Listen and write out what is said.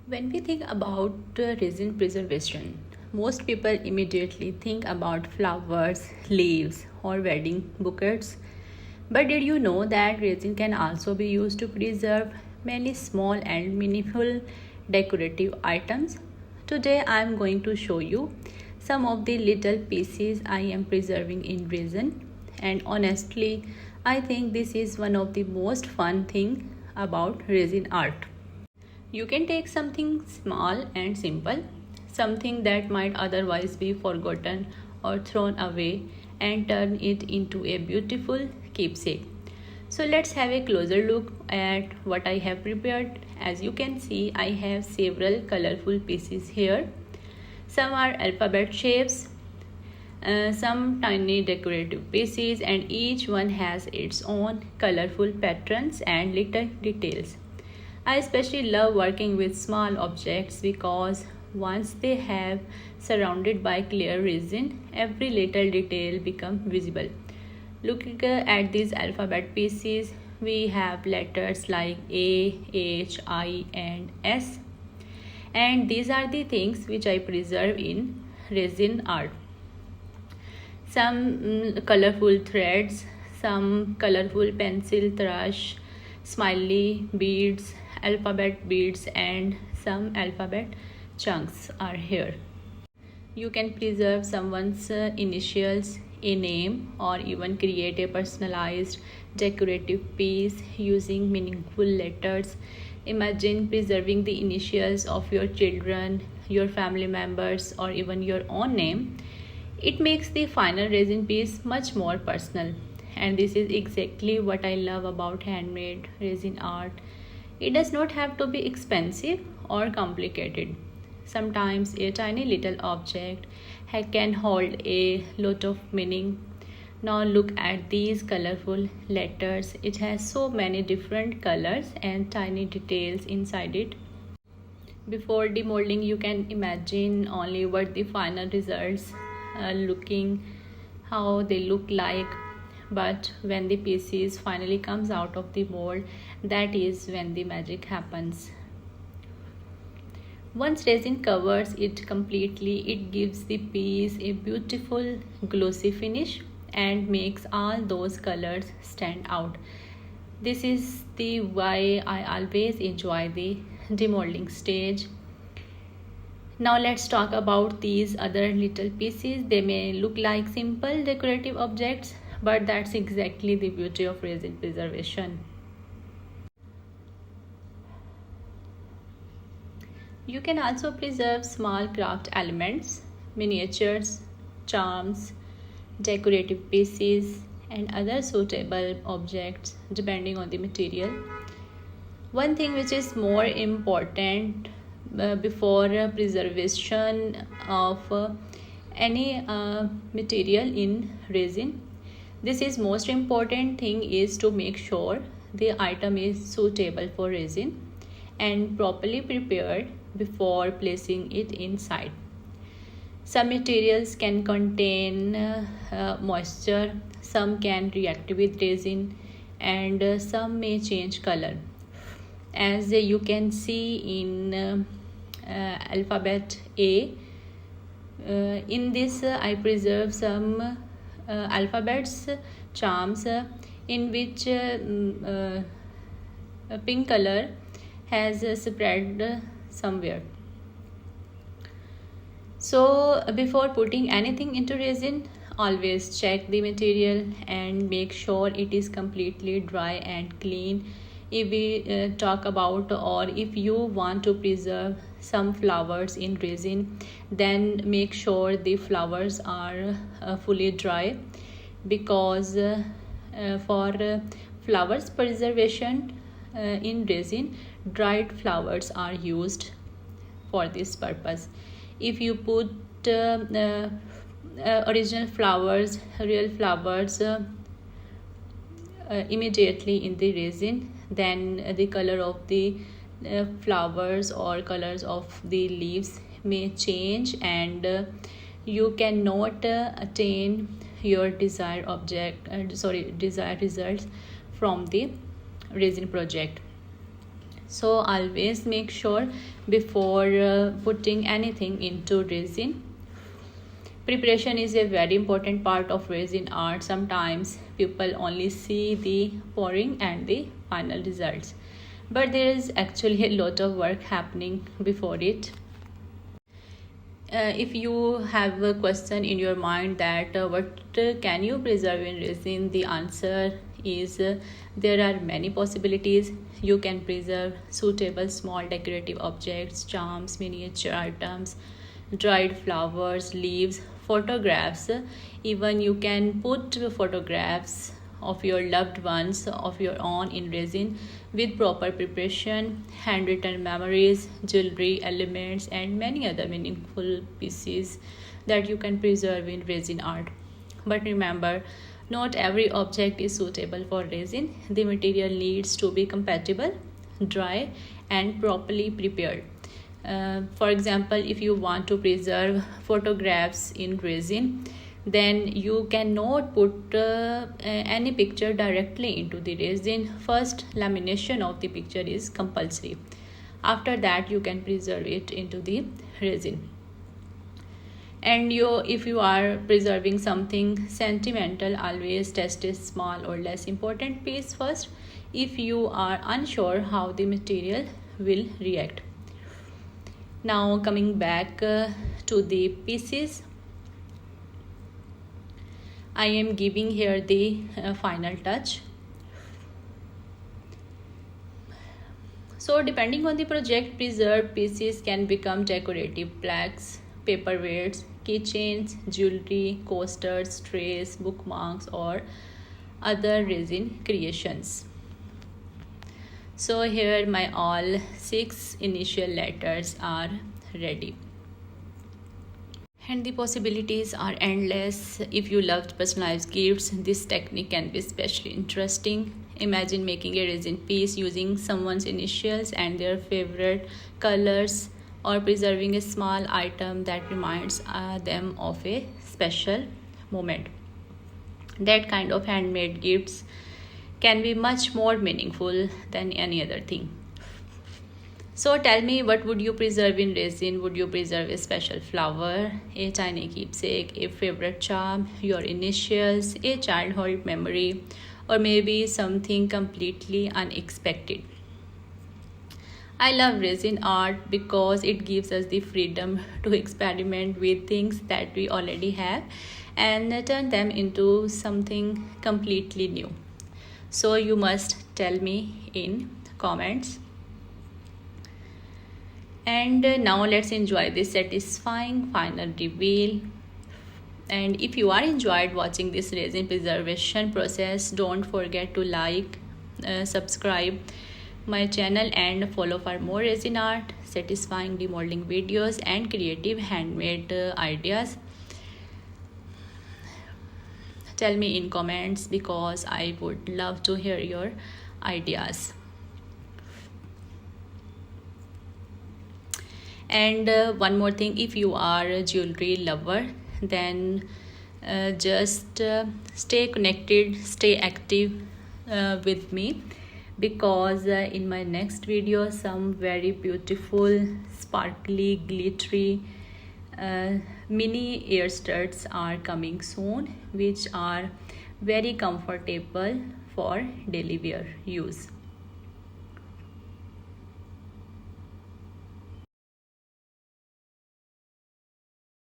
When we think about resin preservation, most people immediately think about flowers, leaves, or wedding bouquets. But did you know that resin can also be used to preserve many small and meaningful decorative items? Today I am going to show you some of the little pieces I am preserving in resin, and honestly, I think this is one of the most fun thing about resin art. You can take something small and simple, something that might otherwise be forgotten or thrown away, and turn it into a beautiful keepsake. So let's have a closer look at what I have prepared. As you can see, I have several colorful pieces here. Some are alphabet shapes, some tiny decorative pieces, and each one has its own colorful patterns and little details. I especially love working with small objects because once they have surrounded by clear resin, every little detail becomes visible. Looking at these alphabet pieces, we have letters like A, H, I, and S, and these are the things which I preserve in resin art. Some colorful threads, some colorful pencil thrush, smiley beads, alphabet beads, and some alphabet chunks are here. You can preserve someone's initials, a name, or even create a personalized decorative piece using meaningful letters. Imagine preserving the initials of your children, your family members, or even your own name. It makes the final resin piece much more personal, and this is exactly what I love about handmade resin art. It does not have to be expensive or complicated. Sometimes a tiny little object can hold a lot of meaning. Now look at these colorful letters. It has so many different colors and tiny details inside it. Before demolding, you can imagine only what the final results looking how they look like, but when the pieces finally comes out of the mold, that is when the magic happens. Once resin covers it completely, it gives the piece a beautiful glossy finish and makes all those colors stand out. This is the why I always enjoy the demolding stage. Now let's talk about these other little pieces. They may look like simple decorative objects, but that's exactly the beauty of resin preservation. You can also preserve small craft elements, miniatures, charms, decorative pieces, and other suitable objects depending on the material. One thing which is more important before preservation of any material in resin, this is most important thing is to make sure the item is suitable for resin and properly prepared before placing it inside. Some materials can contain moisture, some can react with resin, and some may change color. As you can see in alphabet A, in this I preserve some alphabets charms in which a pink color has spread somewhere. So before putting anything into resin, always check the material and make sure it is completely dry and clean. If we talk about, or if you want to preserve some flowers in resin, then make sure the flowers are fully dry, because for flowers preservation in resin, dried flowers are used for this purpose. If you put original flowers, real flowers immediately in the resin, then the color of the flowers or colors of the leaves may change, and you cannot attain your desired results from the resin project. So always make sure before putting anything into resin. Preparation is a very important part of resin art. Sometimes people only see the pouring and the final results, but there is actually a lot of work happening before it. If you have a question in your mind that what can you preserve in resin, the answer is there are many possibilities. You can preserve suitable small decorative objects, charms, miniature items, dried flowers, leaves, photographs. Even you can put photographs of your loved ones of your own in resin with proper preparation, handwritten memories, jewelry elements, and many other meaningful pieces that you can preserve in resin art. But remember, not every object is suitable for resin. The material needs to be compatible, dry, and properly prepared. For example, if you want to preserve photographs in resin, then you cannot put any picture directly into the resin. First, lamination of the picture is compulsory. After that, you can preserve it into the resin. And if you are preserving something sentimental, always test a small or less important piece first if you are unsure how the material will react. Now coming back to the pieces, I am giving here the final touch. So depending on the project, preserved pieces can become decorative plaques, paperweights, keychains, jewelry, coasters, trays, bookmarks, or other resin creations. So here my all 6 initial letters are ready. And the possibilities are endless. If you loved personalized gifts, this technique can be especially interesting. Imagine making a resin piece using someone's initials and their favorite colors, or preserving a small item that reminds them of a special moment. That kind of handmade gifts can be much more meaningful than any other thing. So tell me, what would you preserve in resin? Would you preserve a special flower, a tiny keepsake, a favorite charm, your initials, a childhood memory, or maybe something completely unexpected? I love resin art because it gives us the freedom to experiment with things that we already have and turn them into something completely new. So you must tell me in comments. And now let's enjoy this satisfying final reveal. And if you are enjoyed watching this resin preservation process, don't forget to like, subscribe my channel and follow for more resin art, satisfying demolding videos, and creative handmade ideas. Tell me in comments because I would love to hear your ideas. And one more thing, if you are a jewelry lover, then just stay connected, stay active with me, because in my next video some very beautiful, sparkly, glittery mini ear studs are coming soon, which are very comfortable for daily wear use.